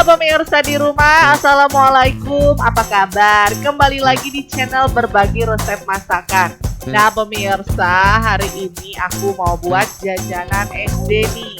Halo pemirsa di rumah, Assalamualaikum, apa kabar? Kembali lagi di channel berbagi resep masakan. Nah pemirsa, hari ini aku mau buat jajanan SD nih.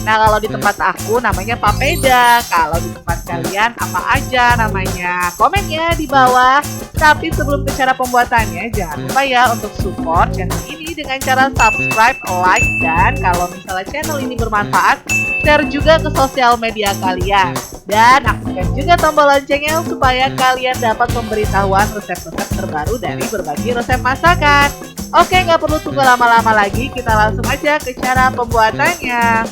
Nah kalau di tempat aku namanya papeda. Kalau di tempat kalian apa aja namanya? Komen ya di bawah. Tapi sebelum ke cara pembuatannya, jangan lupa ya untuk support channel ini dengan cara subscribe, like, dan kalau misalnya channel ini bermanfaat, share juga ke sosial media kalian. Dan aktifkan juga tombol loncengnya supaya kalian dapat pemberitahuan resep-resep terbaru dari berbagi resep masakan. Oke, nggak perlu tunggu lama-lama lagi, kita langsung aja ke cara pembuatannya.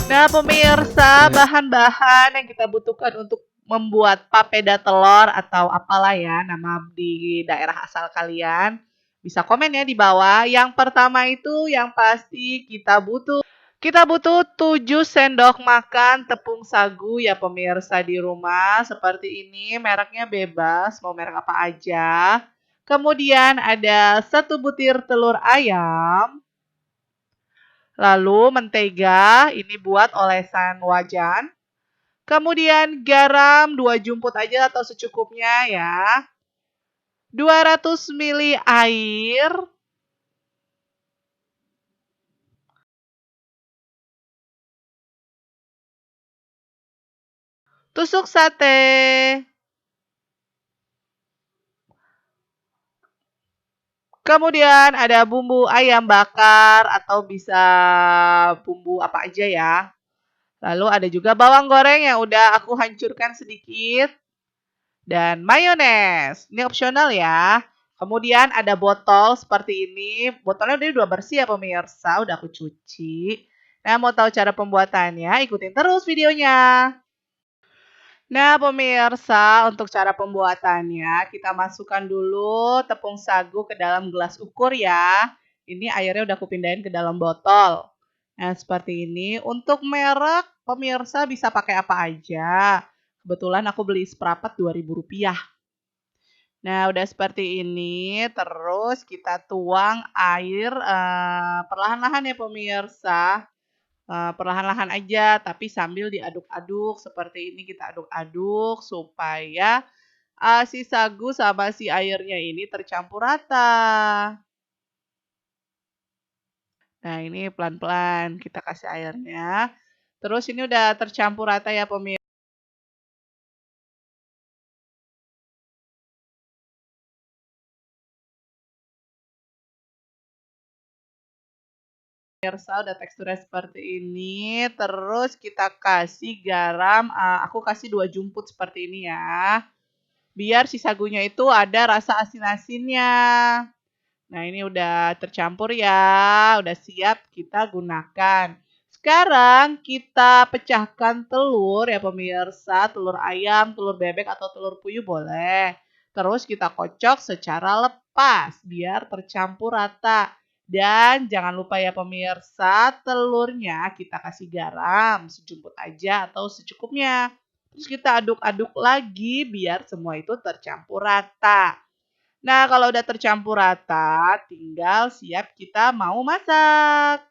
Nah pemirsa, bahan-bahan yang kita butuhkan untuk membuat papeda telur atau apalah ya nama di daerah asal kalian, bisa komen ya di bawah. Yang pertama itu yang pasti kita butuh 7 sendok makan tepung sagu ya pemirsa di rumah. Seperti ini, mereknya bebas, mau merek apa aja. Kemudian ada 1 butir telur ayam. Lalu mentega, ini buat olesan wajan. Kemudian garam 2 jumput aja atau secukupnya ya. 200 ml air. Tusuk sate. Kemudian ada bumbu ayam bakar atau bisa bumbu apa aja ya. Lalu ada juga bawang goreng yang udah aku hancurkan sedikit. Dan mayones. Ini opsional ya. Kemudian ada botol seperti ini. Botolnya udah bersih ya pemirsa. Udah aku cuci. Nah mau tahu cara pembuatannya? Ikutin terus videonya. Nah pemirsa, untuk cara pembuatannya kita masukkan dulu tepung sagu ke dalam gelas ukur ya. Ini airnya udah aku pindahin ke dalam botol. Nah seperti ini. Untuk merek pemirsa bisa pakai apa aja. Kebetulan aku beli seprapat Rp2.000. Nah udah seperti ini, terus kita tuang air, perlahan-lahan ya pemirsa. Perlahan-lahan aja, tapi sambil diaduk-aduk seperti ini, kita aduk-aduk supaya, si sagu sama si airnya ini tercampur rata. Nah, ini pelan-pelan kita kasih airnya. Terus ini udah tercampur rata ya pemirsa, udah teksturnya seperti ini. Terus kita kasih garam, aku kasih 2 jumput seperti ini ya. Biar si sagunya itu ada rasa asin-asinnya. Nah, ini udah tercampur ya, udah siap kita gunakan. Sekarang kita pecahkan telur ya pemirsa, telur ayam, telur bebek atau telur puyuh boleh. Terus kita kocok secara lepas biar tercampur rata. Dan jangan lupa ya pemirsa, telurnya kita kasih garam sejumput aja atau secukupnya. Terus kita aduk-aduk lagi biar semua itu tercampur rata. Nah, kalau udah tercampur rata, tinggal siap kita mau masak.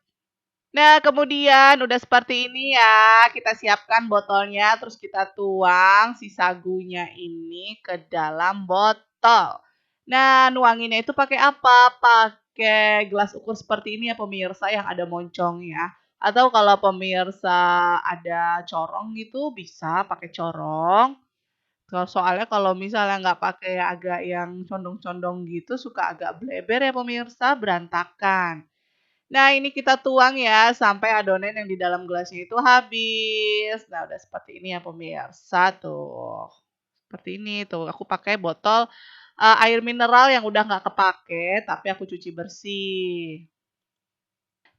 Nah, kemudian udah seperti ini ya, kita siapkan botolnya, terus kita tuang si sagunya ini ke dalam botol. Nah, nuanginnya itu pakai apa? Pakai gelas ukur seperti ini ya pemirsa yang ada moncongnya. Atau kalau pemirsa ada corong gitu, bisa pakai corong. Soalnya kalau misalnya nggak pakai agak yang condong-condong gitu, suka agak bleber ya pemirsa, berantakan. Nah ini kita tuang ya, sampai adonan yang di dalam gelasnya itu habis. Nah udah seperti ini ya pemirsa tuh. Seperti ini tuh, aku pakai botol air mineral yang udah nggak kepake, tapi aku cuci bersih.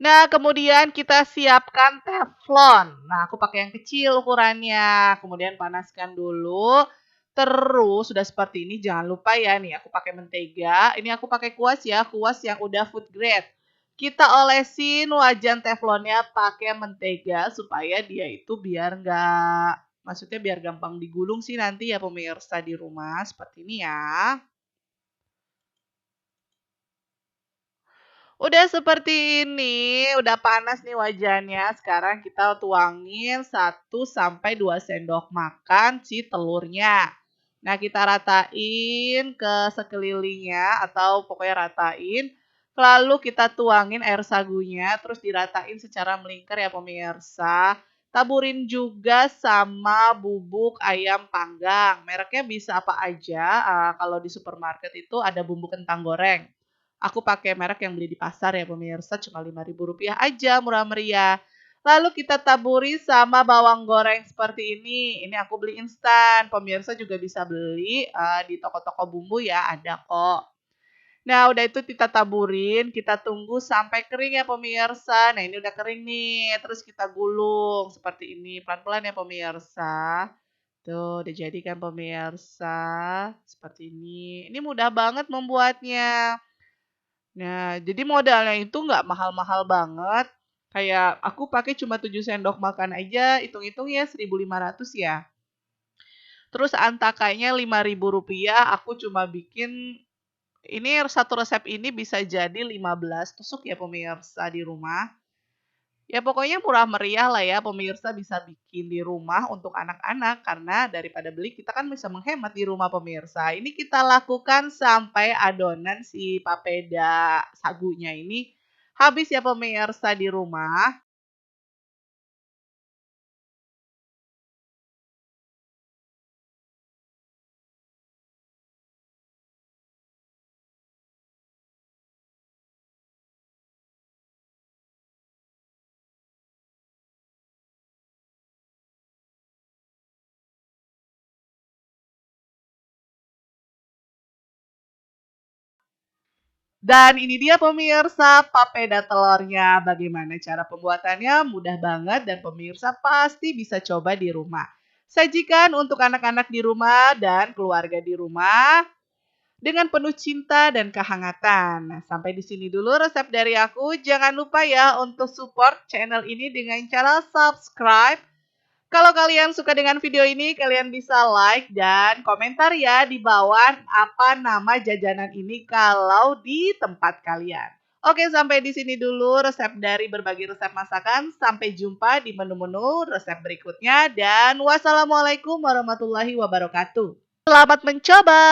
Nah, kemudian kita siapkan teflon. Nah, aku pakai yang kecil ukurannya. Kemudian panaskan dulu. Terus sudah seperti ini, jangan lupa ya nih, aku pakai mentega. Ini aku pakai kuas ya, kuas yang udah food grade. Kita olesin wajan teflonnya pakai mentega supaya dia itu biar nggak, maksudnya biar gampang digulung sih nanti ya pemirsa di rumah. Seperti ini ya. Udah seperti ini, udah panas nih wajannya. Sekarang kita tuangin 1 sampai 2 sendok makan si telurnya. Nah, kita ratain ke sekelilingnya atau pokoknya ratain. Lalu kita tuangin air sagunya, terus diratain secara melingkar ya pemirsa. Taburin juga sama bubuk ayam panggang. Mereknya bisa apa aja. Kalau di supermarket itu ada bumbu kentang goreng. Aku pakai merek yang beli di pasar ya pemirsa, cuma Rp5.000 aja, murah meriah. Lalu kita taburi sama bawang goreng seperti ini. Ini aku beli instan. Pemirsa juga bisa beli di toko-toko bumbu ya, ada kok. Nah, udah itu kita taburin, kita tunggu sampai kering ya pemirsa. Nah, ini udah kering nih. Terus kita gulung seperti ini. Pelan-pelan ya pemirsa. Tuh, udah jadi kan pemirsa. Seperti ini. Ini mudah banget membuatnya. Nah, jadi modalnya itu nggak mahal-mahal banget. Kayak aku pakai cuma 7 sendok makan aja, hitung-hitung ya 1.500 ya. Terus antakanya Rp5.000, aku cuma bikin ini satu resep ini bisa jadi 15 tusuk ya pemirsa di rumah. Ya pokoknya murah meriah lah ya, pemirsa bisa bikin di rumah untuk anak-anak karena daripada beli kita kan bisa menghemat di rumah pemirsa. Ini kita lakukan sampai adonan si papeda sagunya ini habis ya pemirsa di rumah. Dan ini dia pemirsa papeda telurnya. Bagaimana cara pembuatannya? Mudah banget dan pemirsa pasti bisa coba di rumah. Sajikan untuk anak-anak di rumah dan keluarga di rumah dengan penuh cinta dan kehangatan. Nah, sampai di sini dulu resep dari aku. Jangan lupa ya untuk support channel ini dengan cara subscribe. Kalau kalian suka dengan video ini, kalian bisa like dan komentar ya di bawah apa nama jajanan ini kalau di tempat kalian. Oke, sampai di sini dulu resep dari berbagi resep masakan. Sampai jumpa di menu-menu resep berikutnya dan wassalamualaikum warahmatullahi wabarakatuh. Selamat mencoba.